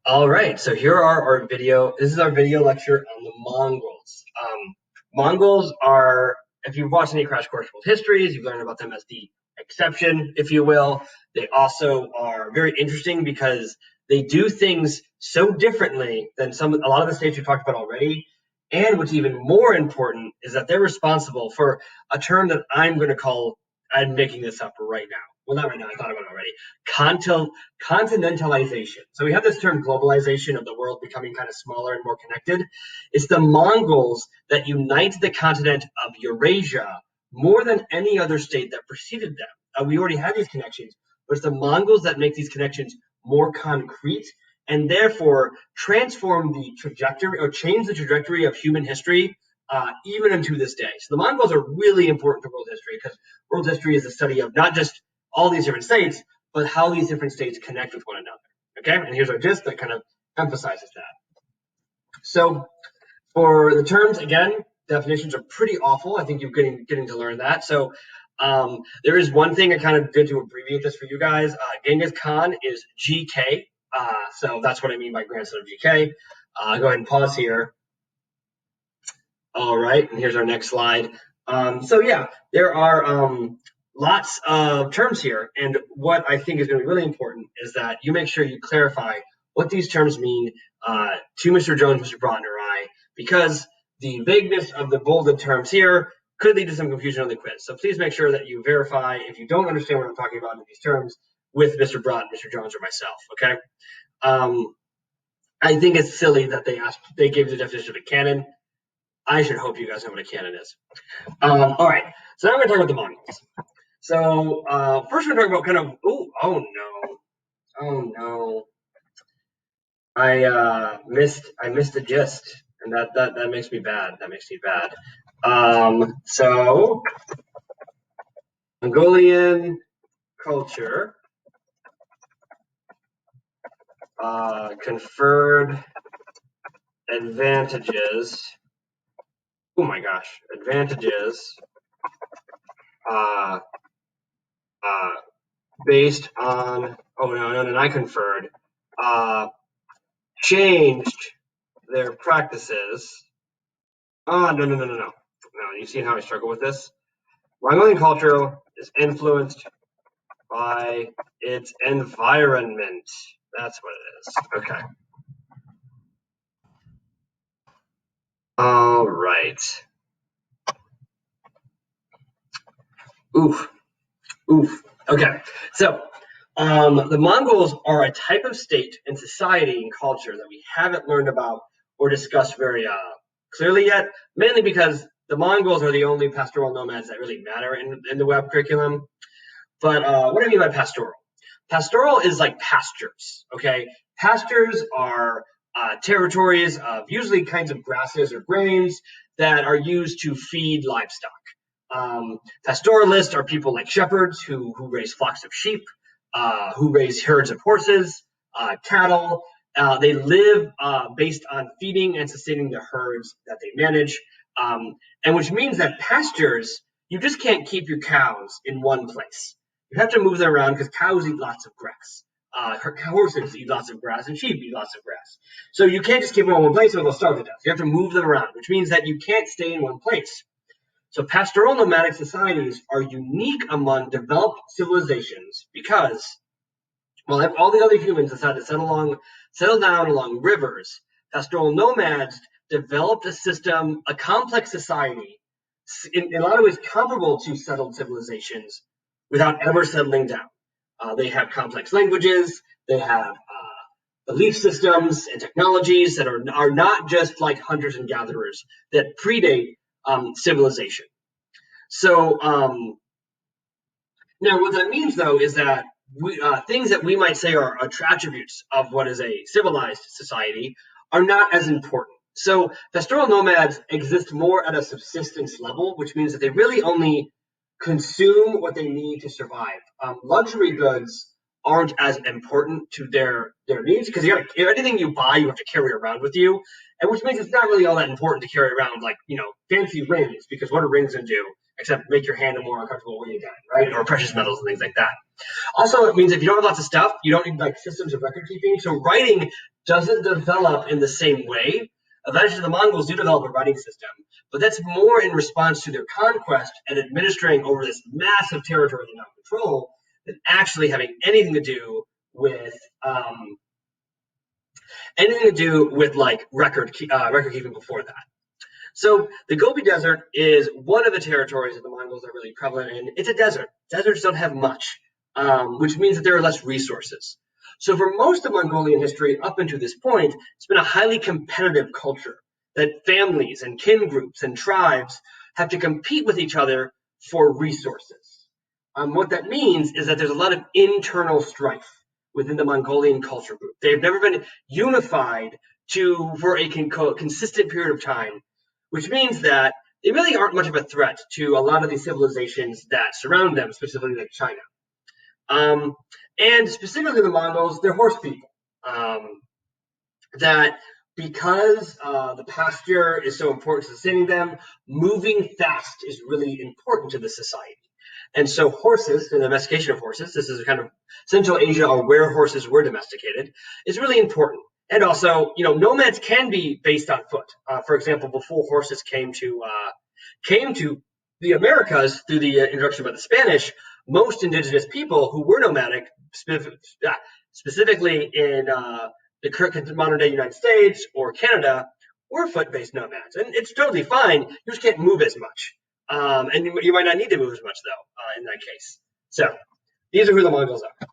All right, so here are our video. This is our video lecture on the Mongols. Mongols are, if you've watched any Crash Course World Histories, you've learned about them as the exception, if you will. They also are very interesting because they do things so differently than a lot of the states we talked about already. And what's even more important is that they're responsible for a term that I'm going to call, I'm making this up right now. Well, not right now, I thought about it already. Continentalization. So we have this term globalization of the world becoming kind of smaller and more connected. It's the Mongols that unite the continent of Eurasia more than any other state that preceded them. We already had these connections, but it's the Mongols that make these connections more concrete and therefore transform the trajectory or change the trajectory of human history even into this day. So the Mongols are really important to world history because world history is the study of not just all these different states, but how these different states connect with one another. Okay, and here's our gist that kind of emphasizes that. So for the terms, again, definitions are pretty awful. I think you're getting to learn that. So there is one thing I kind of did to abbreviate this for you guys. Genghis Khan is GK. So that's what I mean by grandson of GK. Go ahead and pause here. All right, and here's our next slide. So yeah, there are lots of terms here, and what I think is going to be really important is that you make sure you clarify what these terms mean to Mr. Jones, Mr. Broughton, or I, because the vagueness of the bolded terms here could lead to some confusion on the quiz. So please make sure that you verify if you don't understand what I'm talking about in these terms with Mr. Broughton, Mr. Jones, or myself, okay? I think it's silly that they gave the definition of a canon. I should hope you guys know what a canon is. All right, so now I'm going to talk about the Mongols. So first we're going to talk about kind of, oh no, I missed the gist, and that makes me bad. That makes me bad. So Mongolian culture conferred advantages. Oh my gosh, advantages based on, I conferred, changed their practices. No, you see how I struggle with this? Mongolian culture is influenced by its environment. That's what it is. Okay. All right. Oof. Okay. So the Mongols are a type of state and society and culture that we haven't learned about or discussed very clearly yet, mainly because the Mongols are the only pastoral nomads that really matter in the web curriculum. But what do I mean by pastoral? Pastoral is like pastures, okay? Pastures are territories of usually kinds of grasses or grains that are used to feed livestock. Pastoralists are people like shepherds who raise flocks of sheep, who raise herds of horses, cattle. They live based on feeding and sustaining the herds that they manage, and which means that pastures, you just can't keep your cows in one place. You have to move them around because cows eat lots of grass. Horses eat lots of grass, and sheep eat lots of grass. So you can't just keep them in one place or they'll starve to death. You have to move them around, which means that you can't stay in one place. So pastoral nomadic societies are unique among developed civilizations because, well, if all the other humans decide to settle down along rivers, pastoral nomads developed a system, a complex society, in a lot of ways comparable to settled civilizations, without ever settling down. They have complex languages, they have belief systems and technologies that are not just like hunters and gatherers that predate civilization. So now what that means, though, is that things that we might say are attributes of what is a civilized society are not as important. So pastoral nomads exist more at a subsistence level, which means that they really only consume what they need to survive. Luxury goods aren't as important to their needs because anything you buy you have to carry around with you, and which means it's not really all that important to carry around like fancy rings, because what do rings gonna do except make your hand more uncomfortable when you die, right? Or precious metals and things like that. Also, it means if you don't have lots of stuff, you don't need like systems of record keeping. So writing doesn't develop in the same way. Eventually, the Mongols do develop a writing system, but that's more in response to their conquest and administering over this massive territory they now control than actually having anything to do with like record keeping before that. So the Gobi Desert is one of the territories that the Mongols are really prevalent in. It's a desert. Deserts don't have much, which means that there are less resources. So for most of Mongolian history up until this point, it's been a highly competitive culture that families and kin groups and tribes have to compete with each other for resources. What that means is that there's a lot of internal strife within the Mongolian culture group. They've never been unified for a consistent period of time, which means that they really aren't much of a threat to a lot of these civilizations that surround them, specifically like China. And specifically the Mongols, they're horse people. That because the pasture is so important to sustaining them, moving fast is really important to the society. And so horses, the domestication of horses, this is kind of Central Asia or where horses were domesticated, is really important. And also, nomads can be based on foot. For example, before horses came to the Americas through the introduction by the Spanish, most indigenous people who were nomadic, specifically in the modern day United States or Canada, were foot-based nomads. And it's totally fine. You just can't move as much. And you might not need to move as much, though, in that case. So these are who the Mongols are.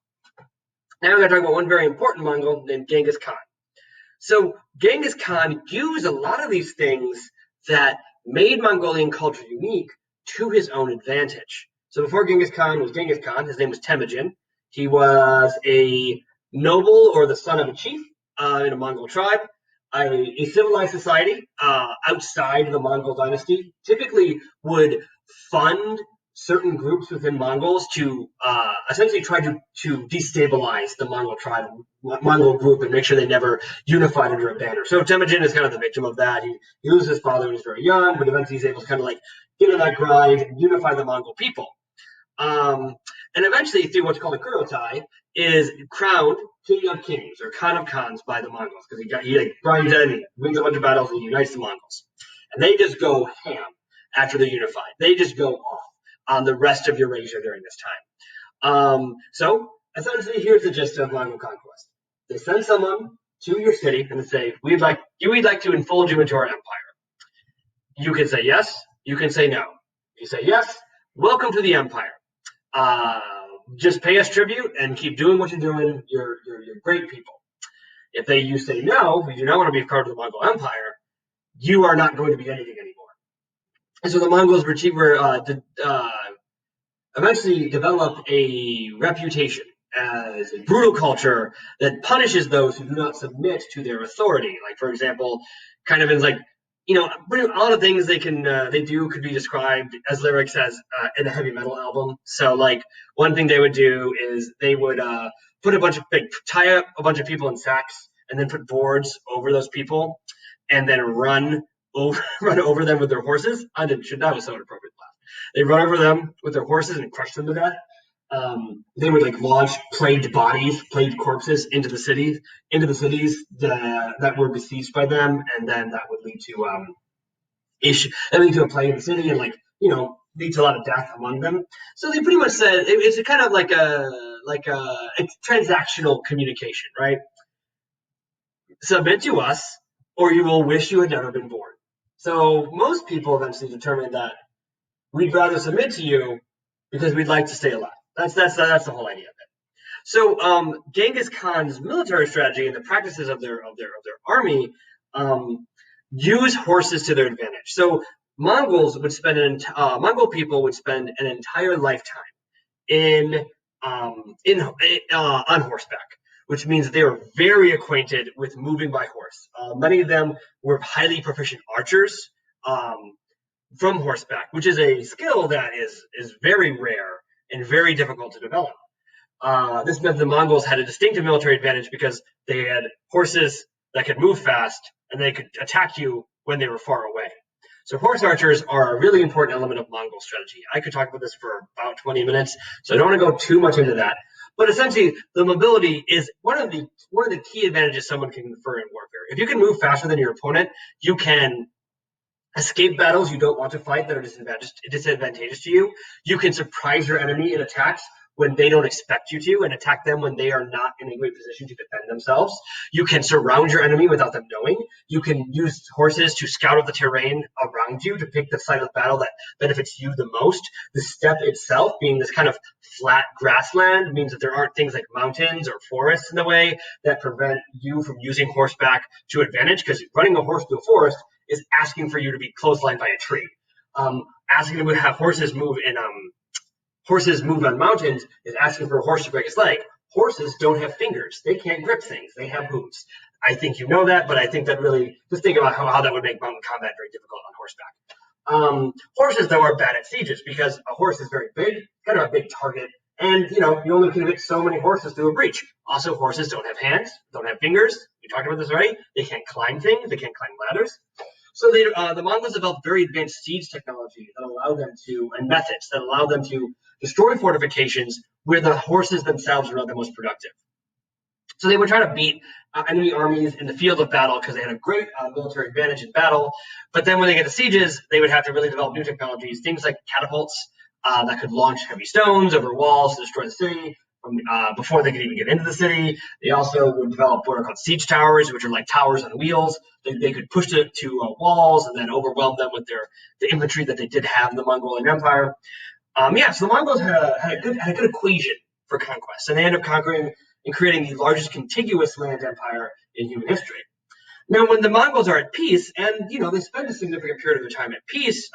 Now we're going to talk about one very important Mongol named Genghis Khan. So Genghis Khan used a lot of these things that made Mongolian culture unique to his own advantage. So before Genghis Khan was Genghis Khan, his name was Temujin. He was a noble or the son of a chief in a Mongol tribe. A civilized society outside the Mongol dynasty typically would fund certain groups within Mongols to essentially try to destabilize the Mongol group and make sure they never unified under a banner. So Temujin is kind of the victim of that. He loses his father when he's very young, but eventually he's able to kind of like get in that grind and unify the Mongol people. And eventually, through what's called a Kurotai, is crowned King of Kings or Khan of Khans by the Mongols because he grinds in, he wins a bunch of battles, and he unites the Mongols. And they just go ham after they're unified. They just go off on the rest of Eurasia during this time. So essentially, here's the gist of Mongol conquest. They send someone to your city and say, we'd like to enfold you into our empire. You can say yes, you can say no. If you say yes, welcome to the empire. Just pay us tribute and keep doing what you're doing. You're great people. If you say no, you do not want to be a part of the Mongol Empire, you are not going to be anything anymore. And so the Mongols eventually developed a reputation as a brutal culture that punishes those who do not submit to their authority. Like, for example, kind of in like, a lot of things they do could be described as lyrics as in a heavy metal album. So like one thing they would do is they would tie up a bunch of people in sacks and then put boards over those people and then run over them with their horses. That was so inappropriate. They run over them with their horses and crush them to death. They would like launch plagued corpses into the cities that were besieged by them, and then that would lead to a plague in the city, and lead to a lot of death among them. So they pretty much said it's kind of like it's transactional communication, right? Submit to us, or you will wish you had never been born. So most people eventually determined that we'd rather submit to you because we'd like to stay alive. That's the whole idea of it. So Genghis Khan's military strategy and the practices of their army use horses to their advantage. So Mongol people would spend an entire lifetime on horseback, which means they were very acquainted with moving by horse. Many of them were highly proficient archers from horseback, which is a skill that is very rare and very difficult to develop. This meant the Mongols had a distinctive military advantage because they had horses that could move fast and they could attack you when they were far away. So horse archers are a really important element of Mongol strategy. I could talk about this for about 20 minutes, so I don't want to go too much into that. But essentially, the mobility is one of the key advantages someone can confer in warfare. If you can move faster than your opponent, you can escape battles you don't want to fight that are disadvantageous to you. You can surprise your enemy in attacks when they don't expect you to, and attack them when they are not in a great position to defend themselves. You can surround your enemy without them knowing. You can use horses to scout out the terrain around you to pick the site of battle that benefits you the most. The steppe itself, being this kind of flat grassland, means that there aren't things like mountains or forests in the way that prevent you from using horseback to advantage, because running a horse through a forest is asking for you to be clotheslined by a tree. Asking to have horses move on mountains is asking for a horse to break his leg. Horses don't have fingers. They can't grip things. They have hooves. I think you know that, but I think that really, just think about how that would make mountain combat very difficult on horseback. Horses, though, are bad at sieges because a horse is very big, kind of a big target, and you only can fit so many horses through a breach. Also, horses don't have hands, don't have fingers. We talked about this already. They can't climb things. They can't climb ladders. So the Mongols developed very advanced siege technology that allowed them to, and methods that allow them to destroy fortifications where the horses themselves are not the most productive. So they would try to beat enemy armies in the field of battle because they had a great military advantage in battle. But then when they get to sieges, they would have to really develop new technologies, things like catapults that could launch heavy stones over walls to destroy the city before they could even get into the city. They also would develop what are called siege towers, which are like towers on wheels. They could push it to walls and then overwhelm them with the infantry that they did have in the Mongolian Empire. So the Mongols had a good equation for conquest, and they ended up conquering and creating the largest contiguous land empire in human history. Now, when the Mongols are at peace, and they spend a significant period of their time at peace,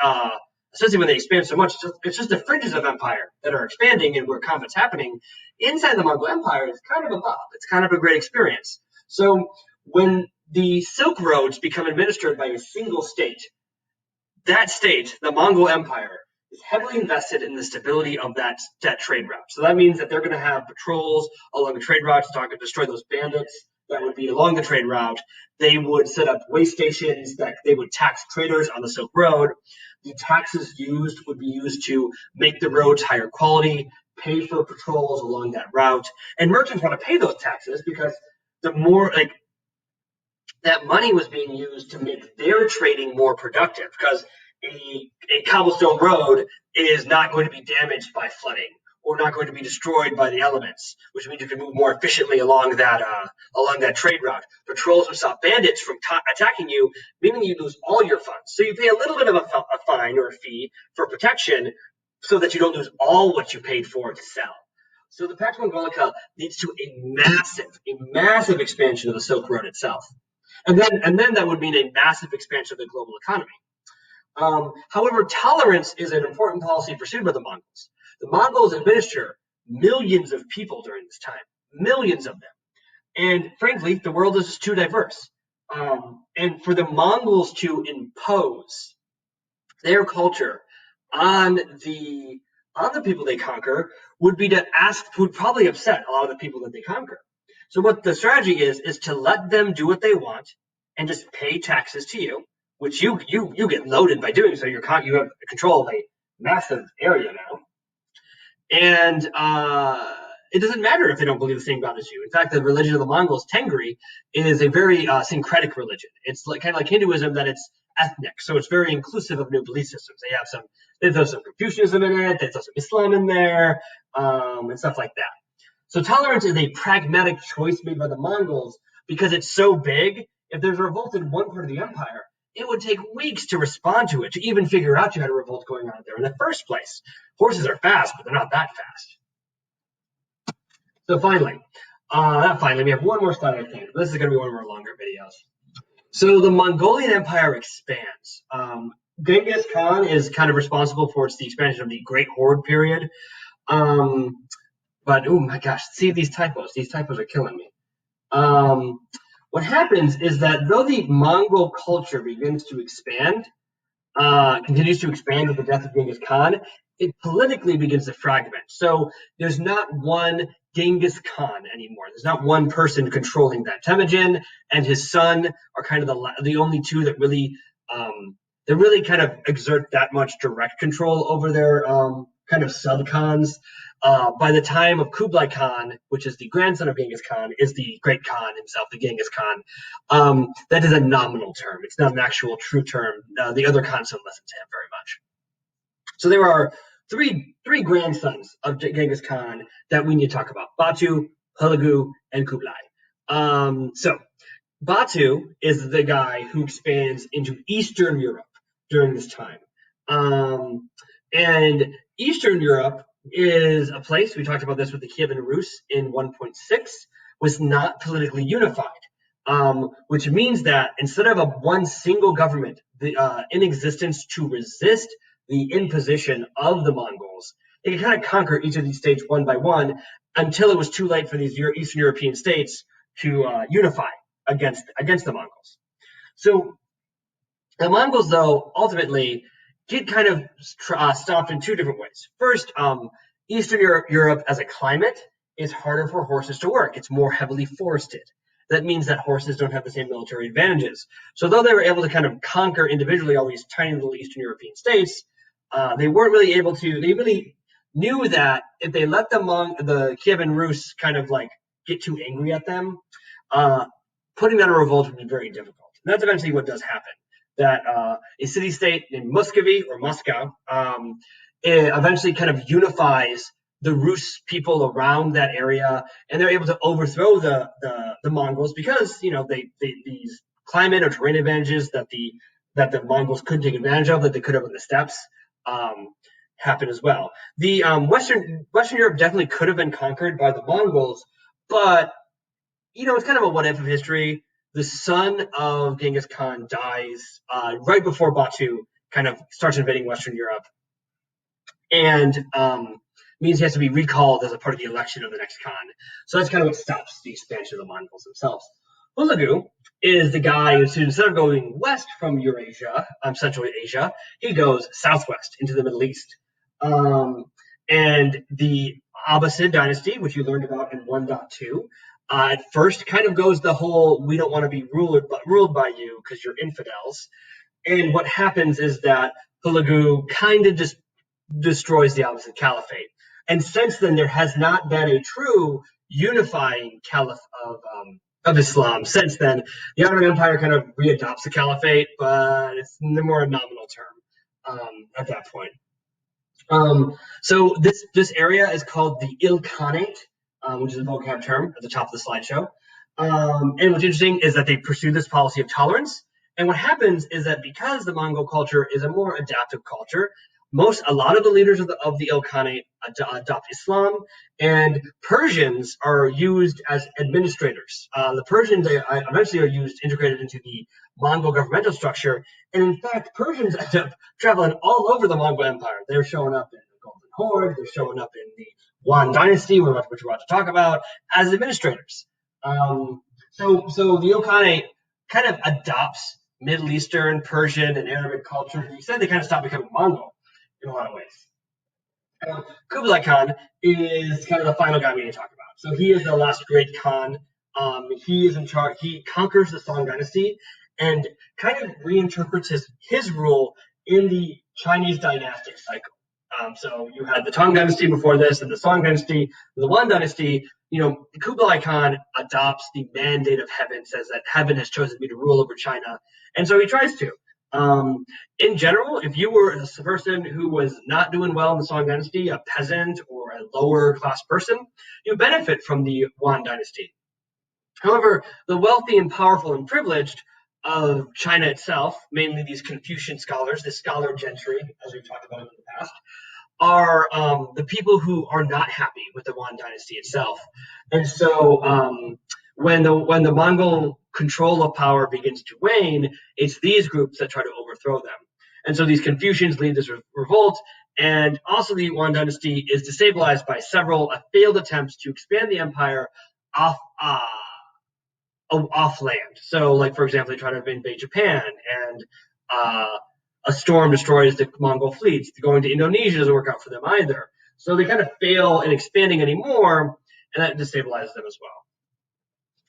especially when they expand so much, it's just the fringes of empire that are expanding and where combat's happening. Inside the Mongol Empire, it's kind of a bop. It's kind of a great experience. So when the Silk Roads become administered by a single state, that state, the Mongol Empire, is heavily invested in the stability of that trade route. So that means that they're going to have patrols along the trade route to destroy those bandits that would be along the trade route. They would set up way stations that they would tax traders on the Silk Road. The taxes used would be used to make the roads higher quality, pay for patrols along that route. And merchants want to pay those taxes because the more that money was being used to make their trading more productive, because a cobblestone road is not going to be damaged by flooding or not going to be destroyed by the elements, which means you can move more efficiently along that trade route. Patrols would stop bandits from attacking you, meaning you lose all your funds. So you pay a little bit of a fine or a fee for protection so that you don't lose all what you paid for to sell. So the Pax Mongolica leads to a massive expansion of the Silk Road itself. And then that would mean a massive expansion of the global economy. However, tolerance is an important policy pursued by the Mongols. The Mongols administer millions of people during this time, millions of them. And frankly, the world is just too diverse. And for the Mongols to impose their culture on the people they conquer would probably upset a lot of the people that they conquer. So what the strategy is to let them do what they want and just pay taxes to you, which you get loaded by doing so. You have control of a massive area now. And it doesn't matter if they don't believe the same God as you. In fact, the religion of the Mongols, Tengri, is a very syncretic religion. It's kind of like Hinduism, that it's ethnic. So it's very inclusive of new belief systems. They throw some Confucianism in it. They throw some Islam in there, and stuff like that. So tolerance is a pragmatic choice made by the Mongols because it's so big. If there's a revolt in one part of the empire, it would take weeks to respond to it, to even figure out you had a revolt going on there in the first place. Horses are fast, but they're not that fast. So finally, we have one more slide, I think. This is going to be one of our longer videos. So the Mongolian Empire expands. Genghis Khan is kind of responsible for the expansion of the Great Horde period. But, oh my gosh, see these typos. These typos are killing me. What happens is that though the Mongol culture continues to expand with the death of Genghis Khan, it politically begins to fragment. So there's not one Genghis Khan anymore. There's not one person controlling that. Temujin and his son are kind of the only two that really kind of exert that much direct control over their kind of sub-khans. By the time of Kublai Khan, which is the grandson of Genghis Khan, is the great Khan himself, the Genghis Khan. That is a nominal term. It's not an actual true term. The other Khans don't listen to him very much. So there are three grandsons of Genghis Khan that we need to talk about: Batu, Hulagu, and Kublai. So Batu is the guy who expands into Eastern Europe during this time. And Eastern Europe is a place, we talked about this with the Kievan Rus in 1.6, was not politically unified, which means that instead of one single government in existence to resist the imposition of the Mongols, they could kind of conquer each of these states one by one until it was too late for these Eastern European states to unify against the Mongols. So the Mongols, though, ultimately get kind of stopped in two different ways. First, Eastern Europe as a climate is harder for horses to work. It's more heavily forested. That means that horses don't have the same military advantages. So though they were able to kind of conquer individually all these tiny little Eastern European states, they weren't really able to. They really knew that if they let the Kievan Rus kind of like get too angry at them, putting down a revolt would be very difficult. And that's eventually what does happen. That a city-state named Muscovy or Moscow eventually kind of unifies the Rus people around that area, and they're able to overthrow the Mongols because these climate or terrain advantages that the Mongols couldn't take advantage of, that they could have on the steppes, happen as well. The Western Europe definitely could have been conquered by the Mongols, but it's kind of a what if of history. The son of Genghis Khan dies right before Batu kind of starts invading Western Europe, and means he has to be recalled as a part of the election of the next Khan. So that's kind of what stops the expansion of the Mongols themselves. Hulagu is the guy who, instead of going west from Eurasia, Central Asia, he goes southwest into the Middle East. And the Abbasid dynasty, which you learned about in 1.2, at first kind of goes the whole, we don't want to be ruled by you because you're infidels. And what happens is that Hulagu kind of just destroys the Abbasid Caliphate. And since then, there has not been a true unifying caliph of Islam. Since then, the Ottoman Empire kind of readopts the caliphate, but it's more a nominal term at that point. So this area is called the Ilkhanate, which is a vocab term at the top of the slideshow. And what's interesting is that they pursue this policy of tolerance. And what happens is that because the Mongol culture is a more adaptive culture, a lot of the leaders of the Ilkhanate adopt Islam, and Persians are used as administrators. The Persians eventually are integrated into the Mongol governmental structure, and in fact, Persians end up traveling all over the Mongol Empire. They're showing up in the Golden Horde, they're showing up in the Yuan dynasty, which we're about to talk about, as administrators. So the Ilkhanate kind of adopts Middle Eastern, Persian, and Arabic culture. You said they kind of stopped becoming Mongol in a lot of ways. Kublai Khan is kind of the final guy we need to talk about. So he is the last great Khan. He is in charge. He conquers the Song dynasty and kind of reinterprets his rule in the Chinese dynastic cycle. So you had the Tang dynasty before this, and the Song dynasty, the Yuan dynasty. Kublai Khan adopts the mandate of heaven, says that heaven has chosen me to rule over China, and so he tries to. In general, if you were a person who was not doing well in the Song dynasty, a peasant or a lower class person, you benefit from the Yuan dynasty. However, the wealthy and powerful and privileged of China itself, mainly these Confucian scholars, the scholar gentry, as we've talked about in the past, are the people who are not happy with the Yuan dynasty itself. And so when the Mongol control of power begins to wane, it's these groups that try to overthrow them. And so these Confucians lead this revolt, and also the Yuan dynasty is destabilized by several failed attempts to expand the empire off land. So, like, for example, they try to invade Japan, and a storm destroys the Mongol fleets. Going to Indonesia doesn't work out for them either. So they kind of fail in expanding anymore, and that destabilizes them as well.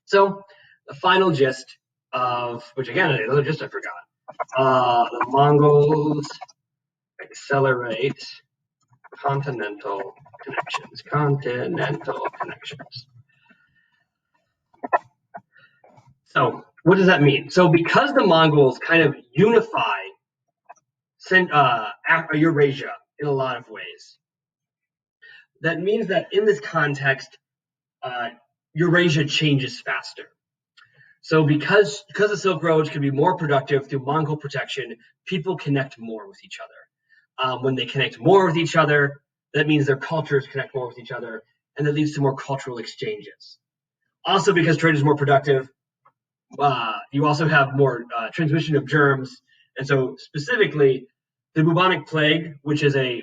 So the final gist of, which again, another gist I forgot, the Mongols accelerate Continental connections. Continental connections. So what does that mean? So because the Mongols kind of unify Eurasia in a lot of ways, that means that in this context, Eurasia changes faster. So because the Silk Roads can be more productive through Mongol protection, people connect more with each other. When they connect more with each other, that means their cultures connect more with each other, and that leads to more cultural exchanges. Also, because trade is more productive, you also have more transmission of germs, and so specifically, the bubonic plague, which is a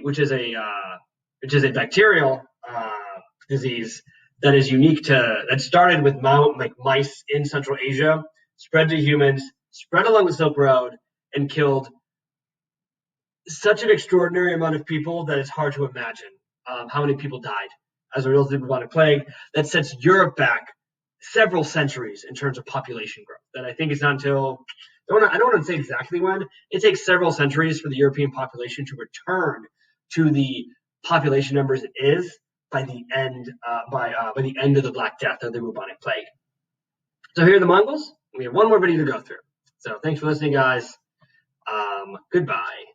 bacterial disease that is unique to that started with mice in Central Asia, spread to humans, spread along the Silk Road, and killed such an extraordinary amount of people that it's hard to imagine how many people died as a result of the bubonic plague. That sets Europe back several centuries in terms of population growth. That I think is not until I don't want to say exactly when. It takes several centuries for the European population to return to the population numbers it is by the end of the Black Death or the bubonic plague. So here are the Mongols. We have one more video to go through. So thanks for listening, guys. Goodbye.